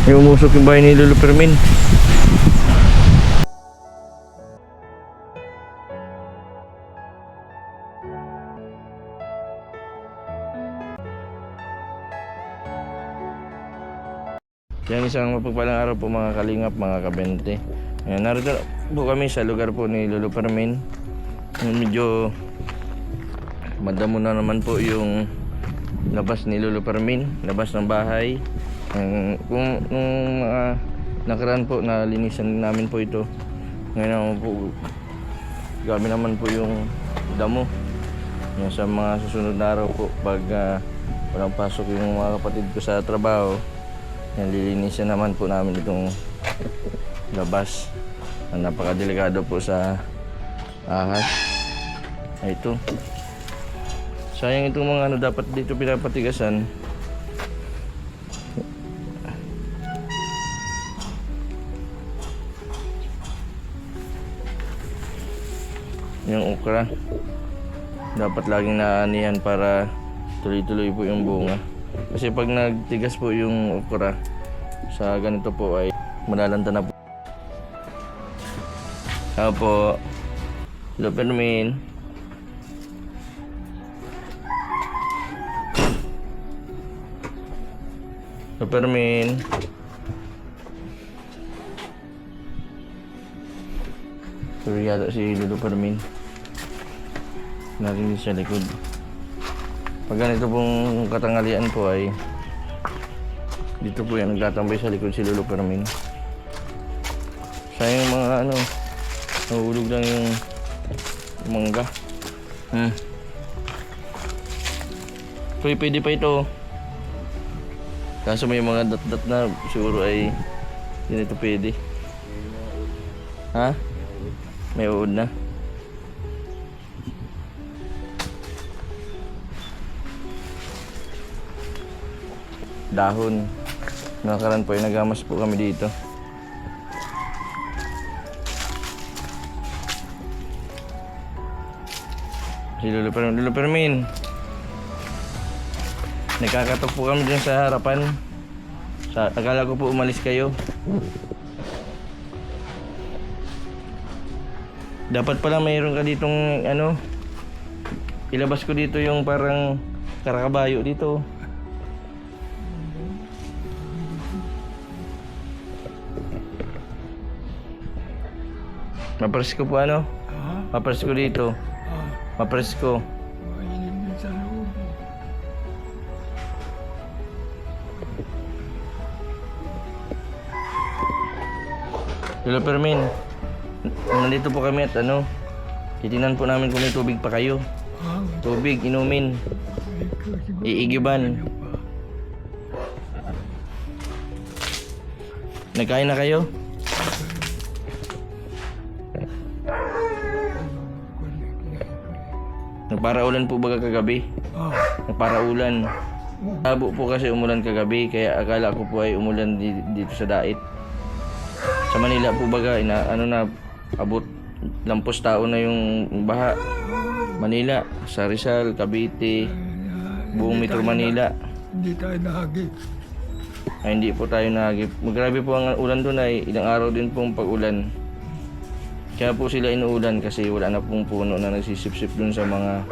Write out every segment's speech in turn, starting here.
May umusok yung bahay ni Lolo Fermin. Yan, isang mapagpalang araw po mga kalingap, mga kabente. Ayan, narito po kami sa lugar po ni Lolo Fermin. Medyo madamo na naman po yung labas ni Lolo Fermin, labas ng bahay. Kung nung nakaraan po nalinisan namin po ito. Ngayon naman po gabi naman po yung damo. Yan, sa mga susunod na araw po pag walang pasok yung mga kapatid ko sa trabaho, yan, lilinisan naman po namin itong labas. Napakadelikado po sa ahas. Ay, ito. Sayang itong mga dapat dito pinapatigasan. Yung okra dapat laging naanihan para tuloy-tuloy po yung bunga. Kasi pag nagtigas po yung okra sa ganito po ay malalanta na po. Opo, Lolo Fermin. Lolo Fermin. Sorry yata si Lolo Fermin. Narinig sa likod. Pag ganito pong katanghalian po ay dito po yan nagtatambay sa likod si Lolo Fermin. Sayang yung mga nahulog lang yung mangga. Pwede pa ito. Kaso may mga dot-dot na siguro ay hindi ito pwede. Ha? May uod na. Dahon. Nakakaraan po ay nagamas po kami dito. Si Lolo Fermin. Nagkakatok po kami dyan sa harapan. Akala ko po umalis kayo. Dapat pala mayroon ka ditong ilabas ko dito yung parang karakabayo dito. Mapresko po Mapresko dito. Mapresko. Sa loob. Lolo Fermin, nandito po kami at titingnan po namin kung may tubig pa kayo. Tubig, inumin. Iigiban. Nagkain na kayo? Nagparaulan po ba kagabi? Nagparaulan. Labo po kasi umulan kagabi, kaya akala ko po ay umulan dito sa Dait. Sa Manila po baga, abot lampos tao na yung baha. Manila, sa Rizal, Cavite, buong Metro Manila. Hindi tayo nahagip. Ay, hindi po tayo nahagip. Grabe po ang ulan doon, ay ilang araw din pong pag-ulan. Kaya po sila inuulan kasi wala na pong puno na nagsisipsip dun sa mga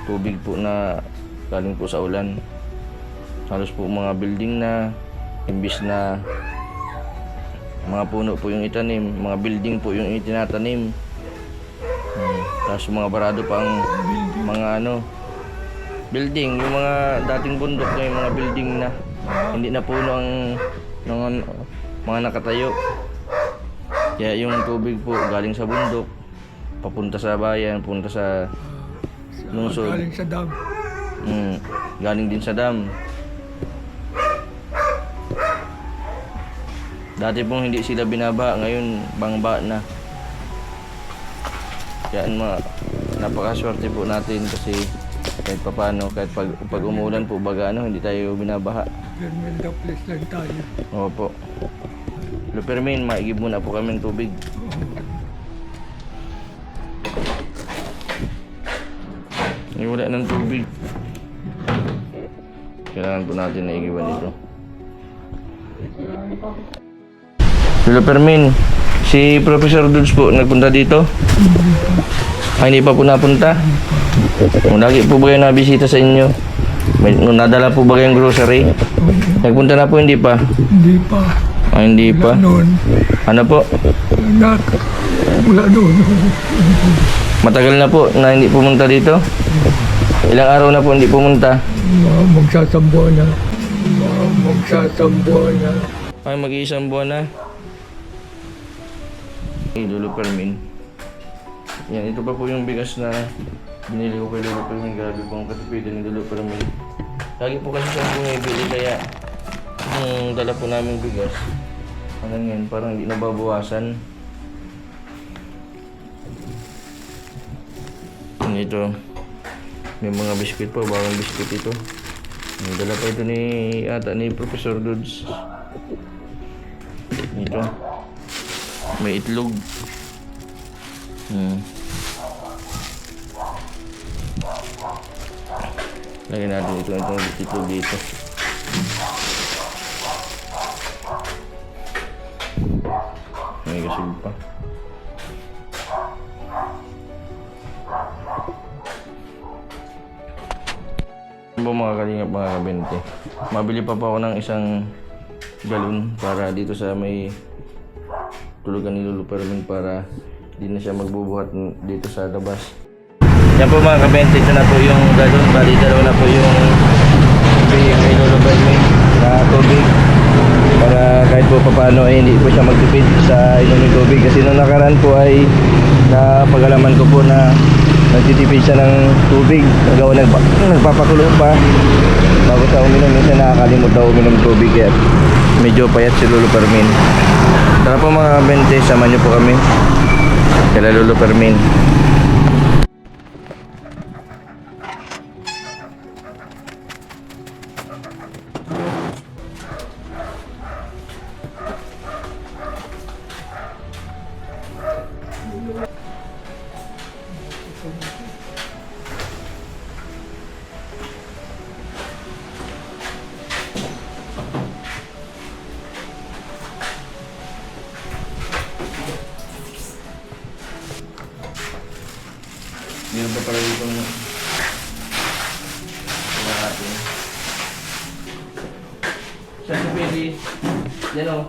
tubig po na galing po sa ulan. Halos po mga building na, imbis na mga puno po yung itanim, mga building po yung itinatanim. Tapos mga barado pa ang mga building, yung mga dating bundok na yung mga building na hindi na puno ang mga nakatayo. Kaya yung tubig po galing sa bundok papunta sa bayan, punta sa lungsod. Galing sa dam. Galing din sa dam. Dati pong hindi sila binaba, ngayon bangba na. Kaya napakaswerte po natin kasi kahit papano, kahit pag umulan po baga hindi tayo binabaha. Fermin the place lang tayo. Opo. Lolo Fermin, maigib muna po kami ng tubig. Wala ng tubig. Kailangan po natin na igiban ito. Lolo Fermin, si Professor Dulce po nagpunta dito? Ay, hindi pa po napunta? Lagi po ba kayo nabisita sa inyo? May nadala po ba kayong grocery? Nagpunta na po, hindi pa? Hindi pa. Ay, hindi pa. Noon. Ano po? Mula noon. Matagal na po na hindi pumunta dito? Ilang araw na po hindi pumunta? Magsasambuan na. Magsasambuan na. Ay, mag-iisang buwan na. Hey, Lolo Fermin. Yan, ito pa po yung bigas na binili ko kay Lolo Fermin. Grabe po ang katipidan ni Lolo Fermin. Lagi po kasi siyang bumibili kaya yung dala po namin bigas. Ano ngayon, parang hindi nababawasan. Ito, may mga biskuit po, bagong biskuit ito. May dala pa ito ni Professor Dodds. Ito. May itlog. Lagyan natin itong itlog dito. May gasig pa. Ano ba mga kalingap, mga kabente? Mabili pa ako ng isang galon para dito sa may tulugan ni Lolo Fermin para hindi na siya magbubuhat dito sa labas. Yan po mga kabente, ito na po yung galon. Bali, dalawa na po yung bigay kay Lolo Fermin na tubig para kahit po paano ay hindi po siya magtipid sa inom ng tubig, kasi nung nakaraan po ay napagalaman ko po na nagtitipid siya ng tubig. Nagpapakulo pa bago siya uminom. Minsan nakakalimot daw uminom tubig kaya medyo payat si Lolo Fermin. Tara po mga kabente, sama niyo po kami kay Lolo Fermin. Meron pa pala dito ng natin. Siya si Pili. Yan o.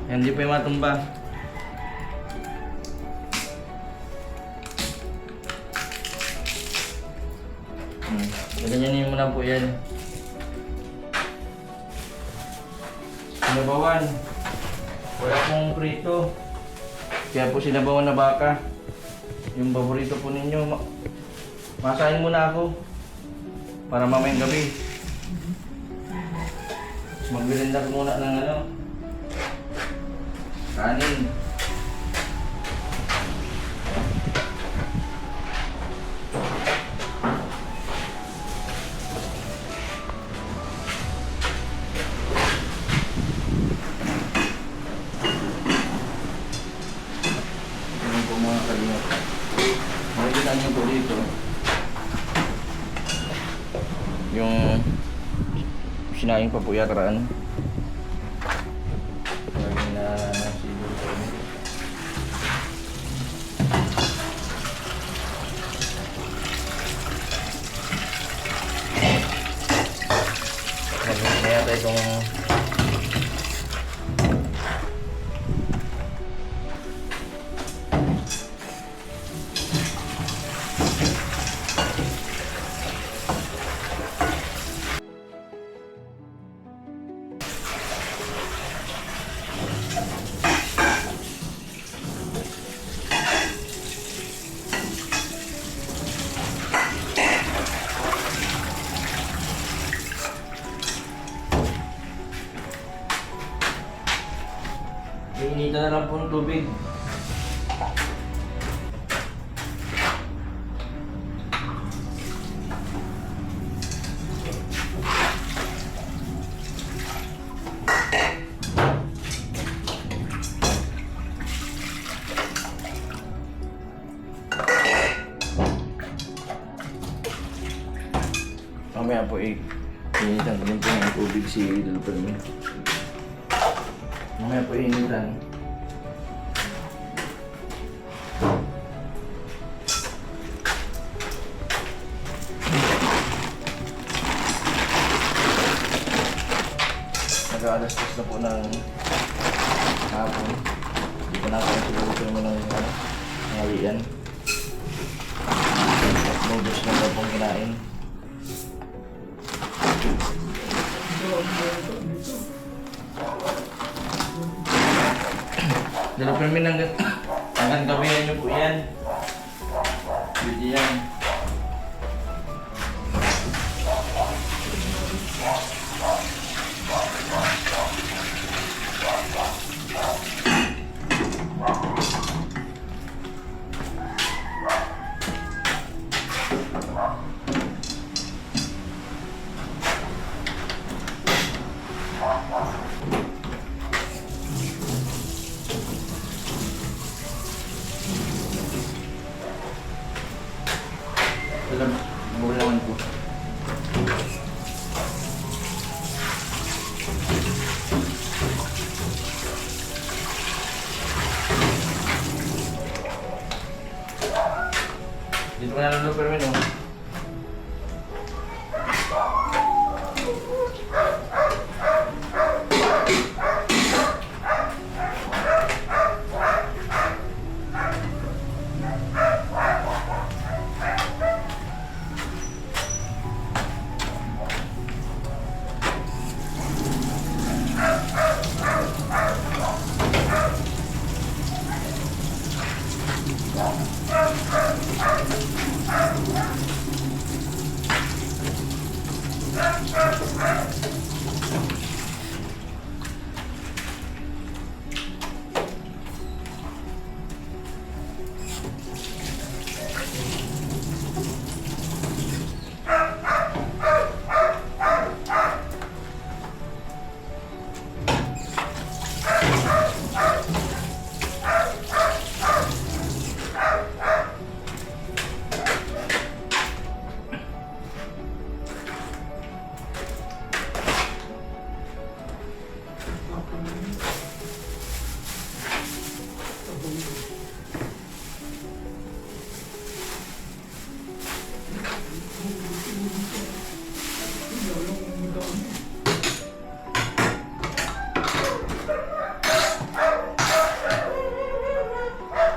Yan, hindi pa yung matumba. Ganyanin mo na po yan. Sinabawan. Wala pong prito. Kaya po sinabawan na baka. Yung paborito po ninyo. Masahin muna ako. Para mamayang gabi. Magbirinda ko muna ng ano. Kanin. Ano po mga kalingap? Makikita niyo po dito yung sinaing pa po yatraan. Yata itong Tinda na lang po ng tubig. Mamaya po initan ko din po ng tubig si Lolo Fermin. Mamaya po initan. Nag-alas-tas na po ng hapon. Hindi pa natin si Lolo Fermin ng halian. Noodles na daw pong kinain. Lolo Fermin, hanggang gawihan niyo po yan. Pwede yan. Alam, mawalawan po. Dito ko na lang Lolo Fermin, oh.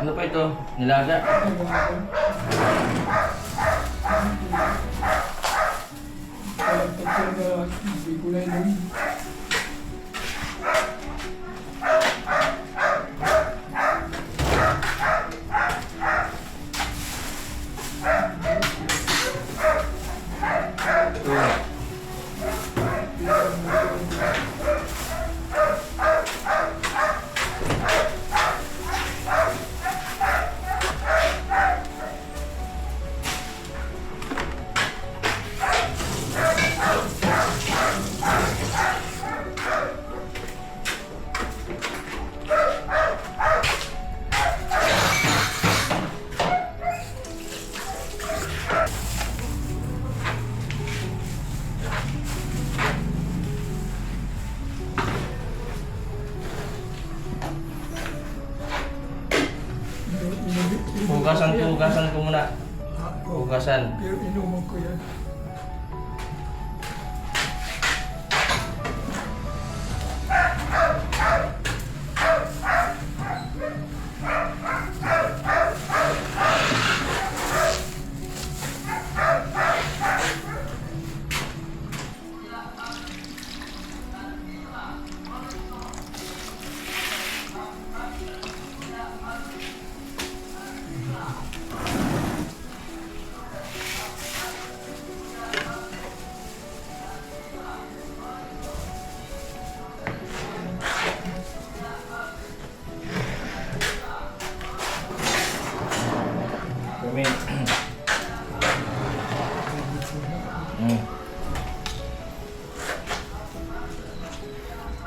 Ano pa ito? Nilaga? Hindi ko na yun. Hugasan ko muna. Hugasan. Pero inuman ko yan.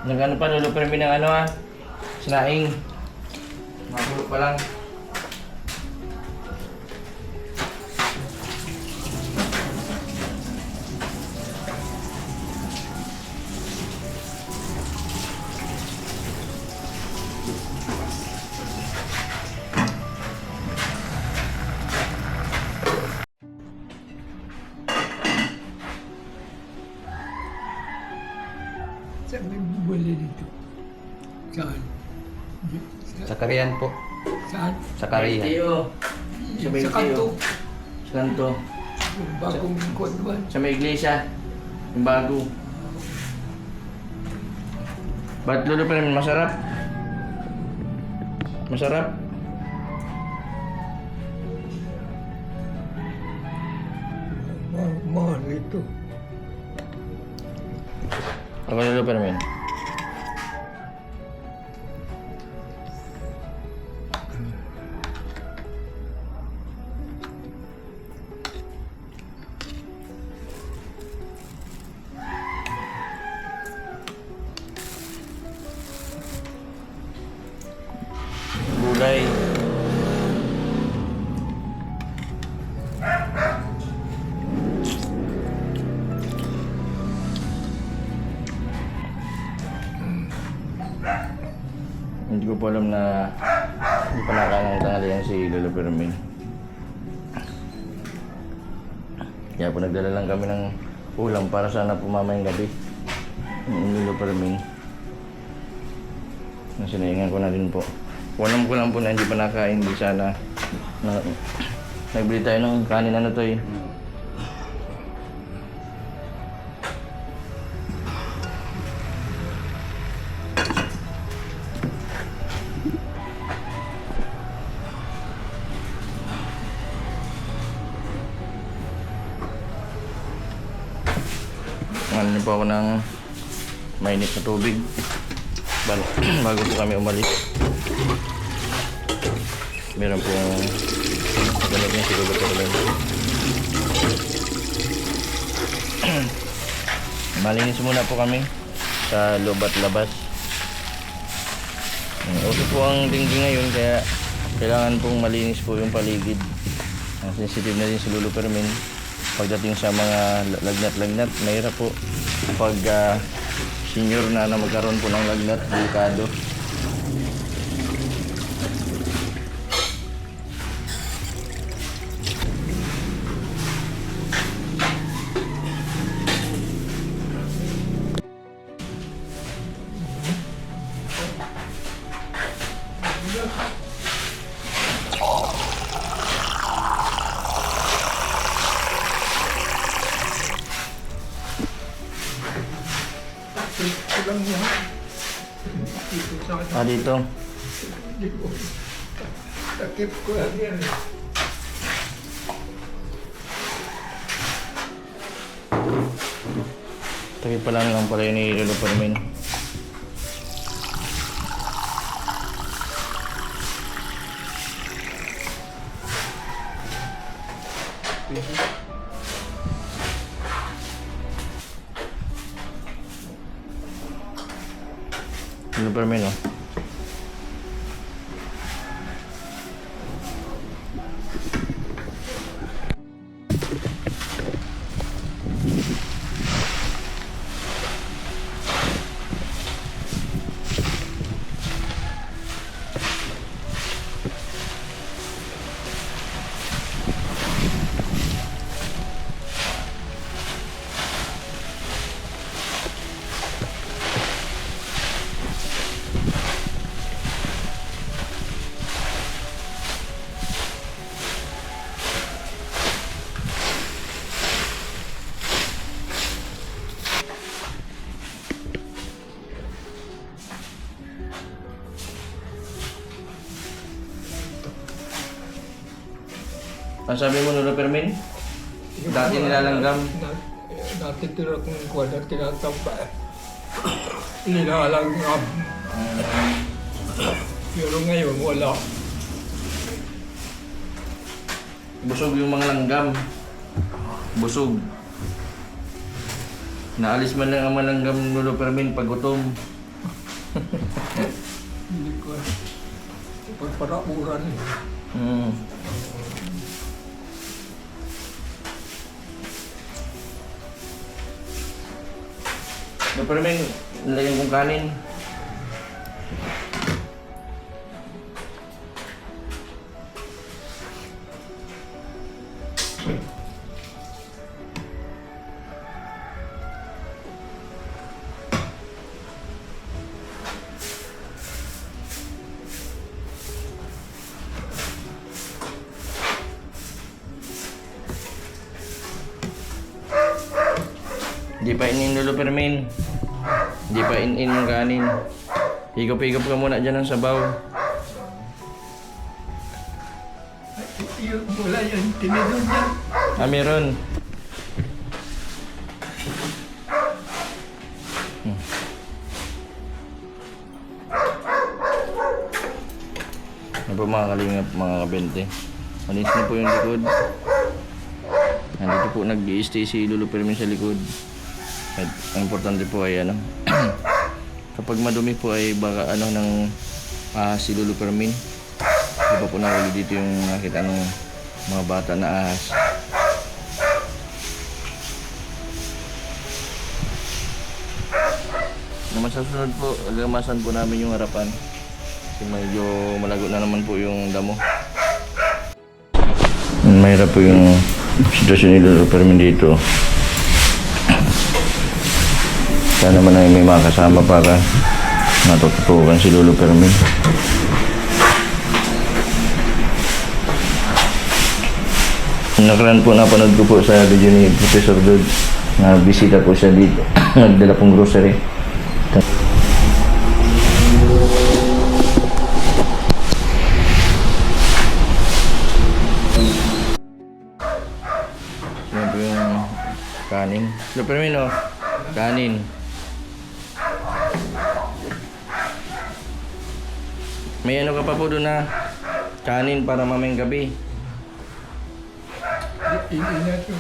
Nag-ano pa, Lolo Fermin ng ano ha? Sinaing. Makulo pa lang. Saan may bumili dito? Saan? Sa Kariyan po. Saan? Sa Kariyan. Tiyo. Sa may Sa kanto. Sa kanto. Yung bagong kwan ba? Sa may iglesia. Yung bago. Ba't Lolo Fermin? Masarap? Masarap? Mahal ito. Ako Lolo Fermin. Gulay. Hindi ko po alam na hindi pa nakain ng tanghalian si Lolo Fermin. Kaya po nagdala lang kami ng ulam para sana po mamayang gabi. Yung Lolo Fermin. Nasinayangan ko na din po. Alam ko lang po na hindi pa nakain. Hindi sana na, nagbili tayo ng kanin ano to eh. Ano po ako ng mainit na tubig bago po kami umalis. Meron pong ganit niya siguro po rin. Malinis muna po kami sa loob at labas. Uso po ang dingding ngayon kaya kailangan pong malinis po yung paligid. Sensitive na din si Lolo Fermin pagdating sa mga lagnat-lagnat. Mahirap po pag senior na magkaroon po ng lagnat, delikado. Ito lang yan. Dito sa akin. Dito. Hindi ko. Takip ko lang yan. Takip pa lang pala yun ni Lolo Fermin. Lolo Fermin oh. Ang sabi mo, Lolo Fermin? Dati nilalanggam. Dati tira kong kuwan na tinatamba. Nilalanggam. Pero ngayon wala. Busog yung mga langgam. Busog. Naalis man lang ang malanggam, Lolo Fermin, pag gutom. Hindi ko. Pagparapuran eh. Hmm. Pero may nilagyan kong kanin. Di pa inin Lolo Permin. Di pa inin yung kanin. Higop-higop ka muna dyan ng sabaw. Yung wala yung tinidor dyan. Ah, meron. Ano po mga kalingap, mga kabente. Manis na po yung likod. Nandito po nag-i-stay si Lolo Permin sa likod. At ang importante po ay ano, kapag madumi po ay baka ano ng si Lolo Permin. Di ba po nakuli dito yung nakita ng mga bata na ahas. Naman sa sunod po, agamasan po namin yung harapan. Kasi medyo malago na naman po yung damo. Mahirap po yung sitwasyon ni Lolo Permin dito. Sana naman ay may makasama para matututukan si Lolo Permin. Nakaraan po napanood ko po sa video ni Professor Dod na bisita po siya dito. Nagdala pong grocery. Yan po yung kanin. Lolo Permin, oh. Kanin. May ano ka pa po doon na kanin para mamayang gabi. Ingat ko.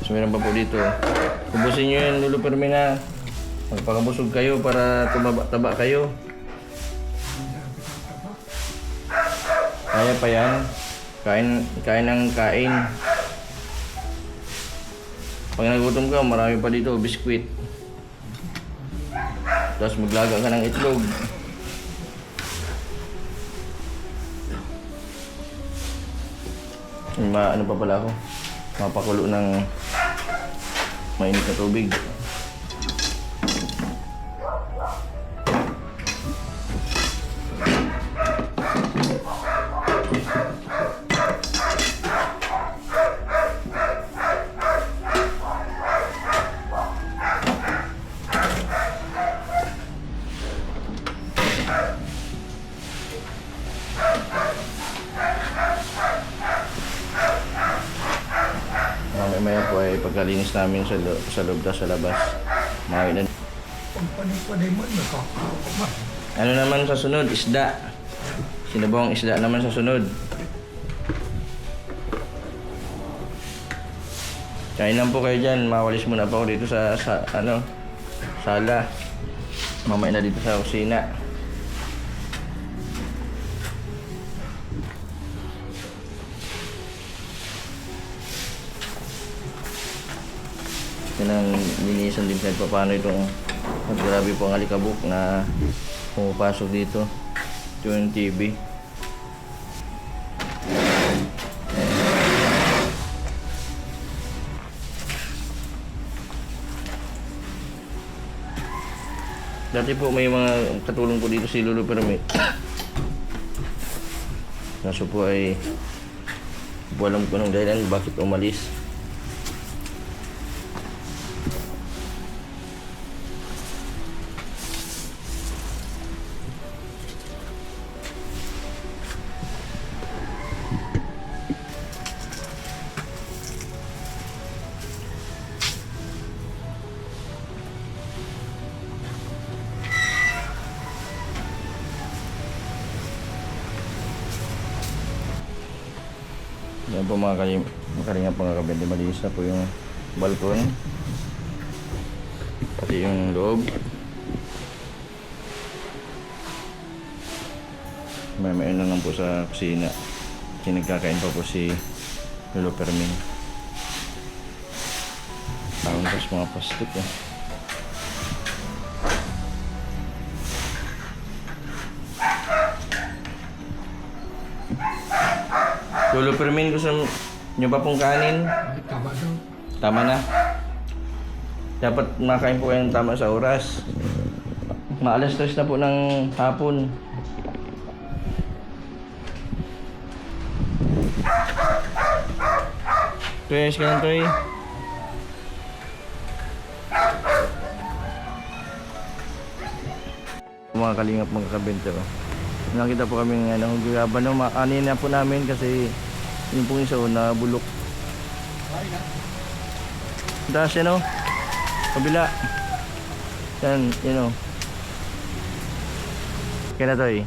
So meron pa po dito. Kubusin nyo yan Lolo Permin na. Magpakabusog kayo para tumaba-taba kayo. Kaya pa yan. Kain ng kain. Pag nagutom ka, marami pa dito, biskwit. Tapos maglaga ka ng itlog. Ano pa pala ako? Mapakulo ng mainit na tubig. Mamaya po ay pagkalinis namin sa loob at sa labas. Mga ilan. Pagpanay-panay mo, nakakakama. Ano naman sa sunod? Isda. Sinabawang isda naman sa sunod. Kain lang po kayo dyan. Mawalis muna pa ako dito sa sala. Mamaya na dito sa kusina. Yan ang linisan din kahit paano itong grabe po ang alikabok na pumapasok dito. Ito yung TV. Dati po may mga katulong po dito si Lolo Permin. Kaso po ay alam ko ng dahilan bakit umalis. Yan po mga kalingap mga kabente, malinis na po yung balkon. Ito yung loob. May ano lang po sa kusina. Nagkakain pa po si Lolo Fermin. Tapos mga plastic eh. Lolo Fermin, gusto nyo pa pong kanin? Ay, tama daw. Tama na. Dapat makain po kayo ng tama sa oras. Maalas 3 na po ng hapon. Toy, ayos ka lang, Toy. Mga kalingap, mga kabente. Nakita po kami ng guyaba, no? Maanin na po namin kasi yung pong isa na bulok. Taas yan, no? Kabila. Yan, yun, no? Kaya na, Toy.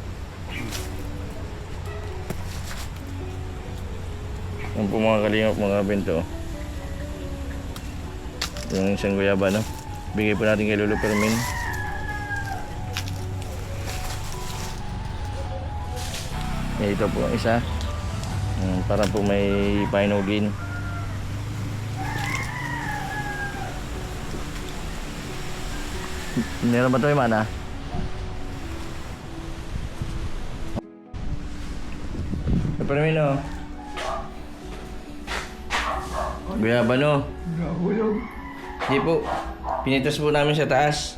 Yan po mga kalingap, mga bento. Yung isang guyaba, no? Bigay po natin kay Lolo Fermin. Ito po ang isa. Para po may painugin. Meron ba ito yung mana? Lolo Fermin, no? Guyaba, no? Nahulog. Hindi po. Pinitas po namin sa taas.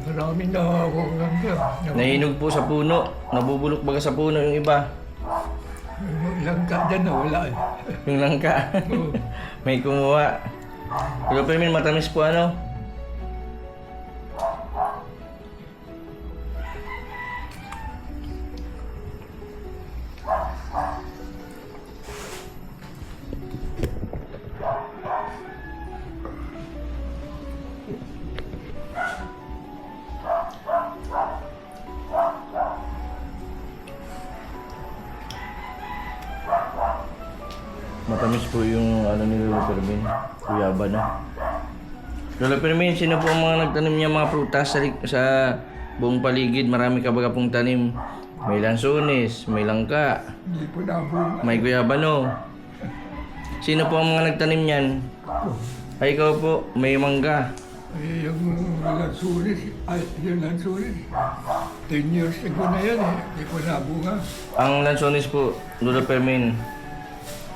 Maraming nahawak lang dyan. Nahinog po sa puno. Nabubulok baga sa puno yung iba. Langka dyan na wala eh. Yung langka. Oo. May kumuha. Pero Fermin, matamis po ano? Matamis po yung ano ni Lolo Fermin. Guyaba na. Lolo Fermin, sino po ang mga nagtanim niya mga prutas sa buong paligid? Marami ka baga pong tanim. May lansones, may langka, Hindi po nabunga. may guyaba, no? Sino po ang mga nagtanim niyan? Ay, ikaw po, may mangga. Ay, yung lansunis, ay, yung lansunis. 10 years ago na yan eh. Hindi po nabunga. Ang lansones po, Lolo Fermin,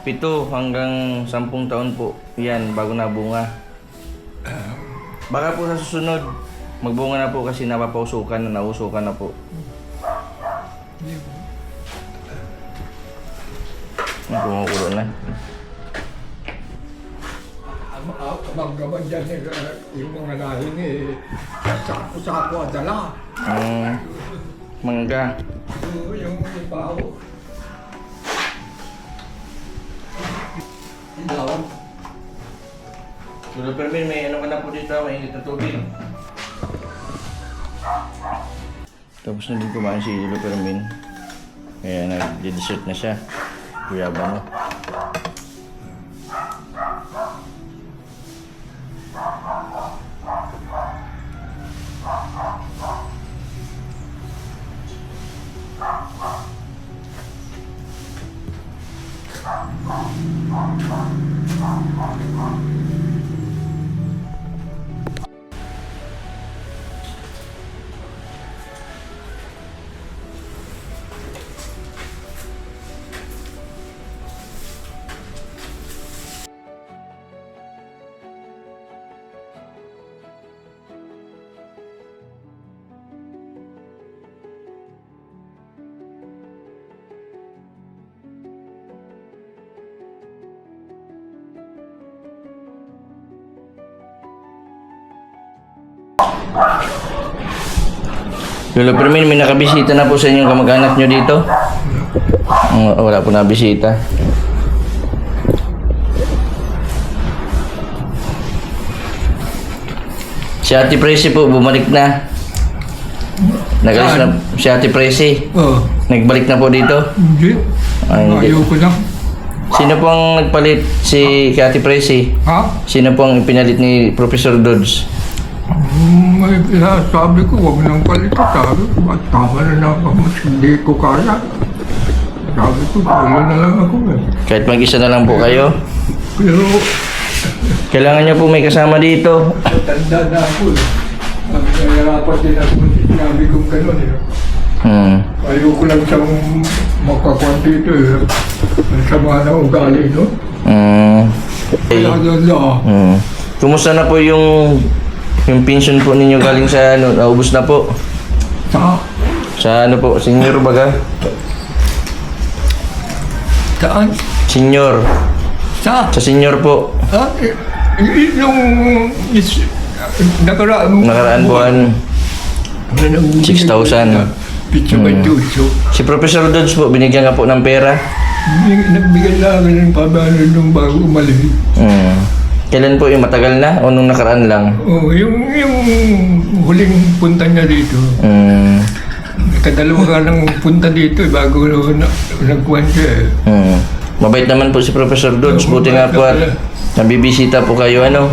7 hanggang 10 taon po. Yan, bago nabunga. Baka po sa susunod, magbunga na po kasi napapausukan na, nausukan na po. Hindi po. Kumukulo na. Ang gaban dyan eh, yung mga lahing eh, sako-sako at dala. Mangga. Yung ibaw. Ilaw. Lolo Fermin, may ano ka na po dito, may init na tubig. Tapos na din kumain si Lolo Fermin. Kaya nag-dessert na siya. Guyaba, no? Lolo Fermin, may nakabisita na po sa inyong kamag-anak nyo dito? Wala po nabisita. Si Ate Presi po, bumalik na. Nagalis na si Ate Presi. Oh, Nagbalik na po dito. hindi. Ay, hindi. Ayaw ko lang. Sino po ang nagpalit? Si Ate Presi? Ha? Sino po ang pinalit ni Professor Dodds? May sabi ko, huwag nang palito. Sabi ko, at tama na naman, mas hindi ko kaya. Sabi ko, wala na lang ako eh. Kahit mag-isa na lang po kayo? Pero, Kailangan niyo po may kasama dito. tanda na ako eh. Nahihirapan din ako. Sinabi kong gano'n eh. Ayoko lang siyang makakuan dito eh. Ang sama na ugali, no? Okay. Kaya doon lang. Kumusta na po yung pension po ninyo galing sa ano, naubos na po? Sa? Sa ano po, senior baga? Saan? Senior. Sa? Sa senior po. Ha? Yung Nakaraan buwan. 6,000. Picture by Tuso. Si Professor Dodds po, binigyan nga po ng pera. Nagbigay na akin ng pabalo nung bago umalis. Kailan po yung matagal na o nung nakaraan lang? Oh, yung huling punta niya dito. Kadalawa ka nang punta dito bago nagkuhan siya eh. Mabait naman po si Professor Dodds. Buti nga po at nabibisita po kayo ano.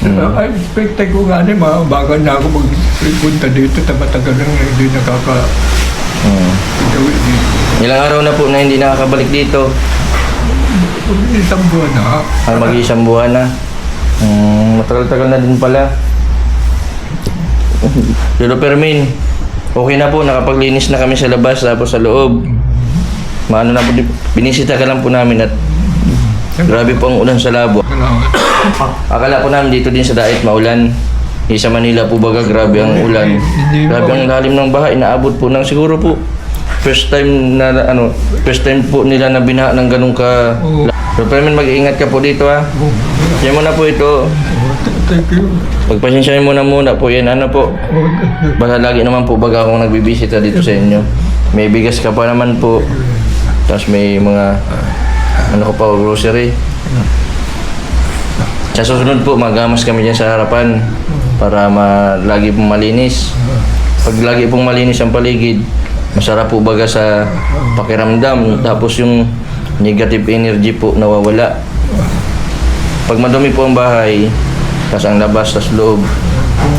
Ay, expect ko nga na baka na ako magpunta dito matagal nang hindi gawin dito. Ilang araw na po na hindi nakakabalik dito. Isang buwan na. Ay, mag-iisang buwan na. Matagal-tagal na din pala. Lolo Fermin, okay na po, nakapaglinis na kami sa labas tapos sa loob. Maano na po, binisita ka lang po namin at grabe po ang ulan sa labo. Salamat. Akala po namin dito din sa Dait maulan. Sa Manila po baga grabe ang ulan. Grabe ang lalim ng baha, inaabot po ng siguro po first time po nila na binaha ng ganun ka. So, pero mag-iingat ka po dito ha. Yan mo na po ito. Thank you. Pagpasensyahin mo na muna po yan. Ano po? Basta lagi naman po baga akong nagbibisita dito sa inyo. May bigas ka pa naman po. Tapos may mga ano ko pa, grocery. Sa susunod po, magamas kami dyan sa harapan para lagi pong malinis. Pag lagi pong malinis ang paligid, masarap po baga sa pakiramdam. Tapos yung negative energy po nawawala. Pag madumi po ang bahay, tas ang labas, tas loob,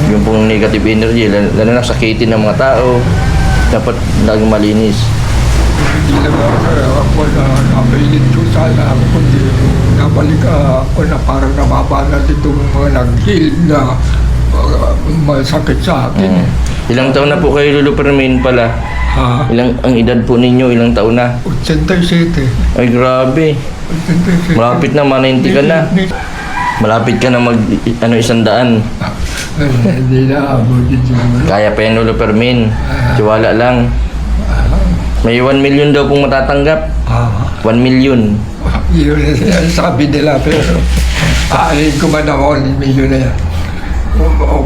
yung pong negative energy, lalo na sakitin ng mga tao, dapat laging malinis. Hindi lang ako na napilit ko sana ako kundi nabalik ako na parang nababanat itong mga nag-heal na masakit sa akin. Ilang taon na po kayo, Lolo Fermin pala? Ha? Ang edad po ninyo, ilang taon na? 87. Ay, grabe. 87. Malapit na, 90 ka na. Malapit ka na mag, 100. Hindi na abot dito. Kaya pa yan, Lolo Fermin. Tiwala lang. May 1 million daw pong matatanggap. 1 million. Yun ang sabi nila pero aalin ko man ako ng milyon na yan.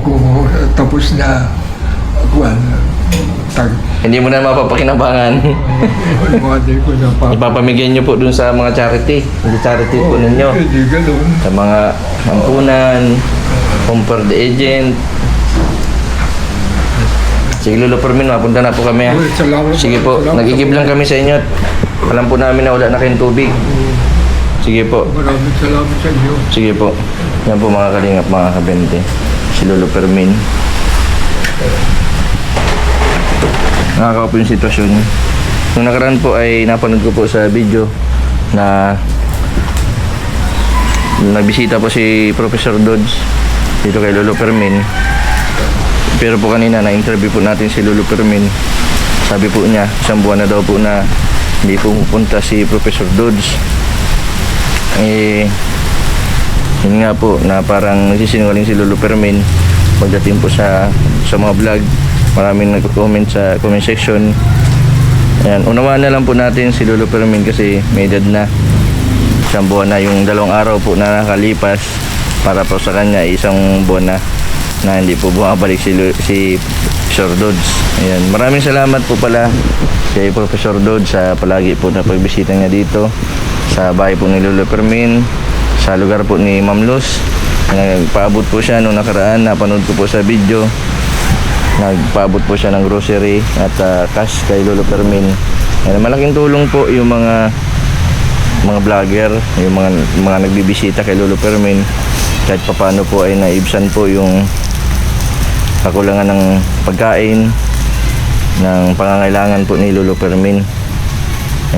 Kung tapos na kuwan, Hindi mo na mapapakinabangan. Hindi ko na pa. Ipapamigay nyo po dun sa mga charity. Hindi charity po ninyo. Hindi ganun. Sa mga ampunan, Home for the Agent. Sige, Lolo Fermin, mapunta na po kami ha. Salamat. Sige po, Salamat. nagigib lang kami sa inyo. Alam po namin na wala na kayong tubig. Sige po. Maraming salamat sa inyo. Sige po. Yan po mga kalingap, mga kabente. Si Lolo Fermin. Nakakao po yung sitwasyon. Nung nakaraan po ay napanood ko po sa video na nagbisita po si Professor Dodds dito kay Lolo Fermin. Pero po kanina na-interview po natin si Lolo Fermin. Sabi po niya, isang buwan na daw po na hindi po pupunta si Professor Dodds. Yun nga po na parang nagsisinungaling si Lolo Fermin pagdating po sa mga vlog. Maraming nag-comment sa comment section. Ayan, unawaan na lang po natin si Lolo Fermin kasi may edad na. Isang buwan na, yung 2 araw po na nakalipas para po sa kanya isang buwan na hindi po bumabalik si Professor Dodds. Ayan, maraming salamat po pala kay Professor Dodds sa palagi po na pagbisita niya dito sa bahay po ni Lolo Fermin, sa lugar po ni Ma'am Luz. Nagpaabot po siya nung nakaraan, napanood ko po sa video. Nagpaabot po siya ng grocery at cash kay Lolo Fermin. Ayan, malaking tulong po yung mga mga vlogger, yung mga nagbibisita kay Lolo Fermin, kahit papaano po ay naibsan po yung kakulangan ng pagkain, ng pangangailangan po ni Lolo Fermin.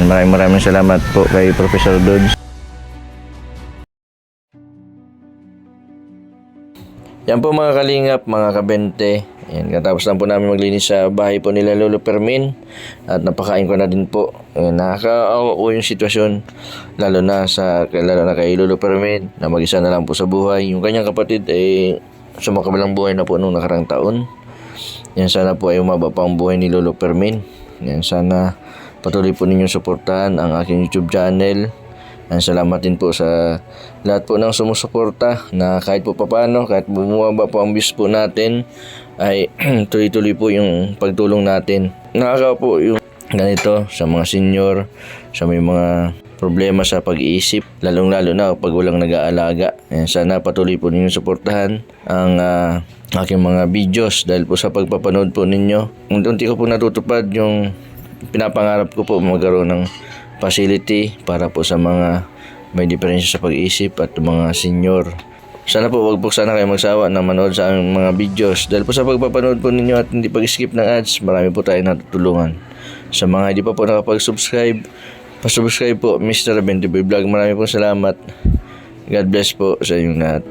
And maraming salamat po kay Professor Dodds. Yan po mga kalingap, mga kabente. Yan, katapos lang po namin maglinis sa bahay po nila Lolo Fermin at napakain ko na din po. Yan, nakakaawa po yung sitwasyon, lalo na kay Lolo Fermin na mag-isa na lang po sa buhay. Yung kanyang kapatid ay sumakabilang buhay na po nung nakarang taon. Yan, sana po ay umaba pa ang buhay ni Lolo Fermin. Yan, sana patuloy po ninyong suportahan ang aking YouTube channel. Yan, salamat din po sa lahat po ng sumusuporta na kahit po papano, kahit bumaba po ang views po natin, ay tuloy-tuloy po yung pagtulong natin. Nakaka po yung ganito sa mga senior, sa may mga problema sa pag-iisip, lalong-lalo na pag walang nag-aalaga. Yan, sana patuloy po ninyong suportahan ang aking mga videos dahil po sa pagpapanood po ninyo. Unti ko po natutupad yung pinapangarap ko po magkaroon ng facility para po sa mga may diferensya sa pag-iisip at mga senior. Sana po wag po sana kayo magsawa na manood sa aming mga videos dahil po sa pagpapanood po ninyo at hindi pag-skip ng ads, marami po tayong natutulungan. Sa mga hindi pa po nakapag-subscribe, pa-subscribe po Mr. 20 Vlog. Marami po salamat. God bless po sa inyong lahat.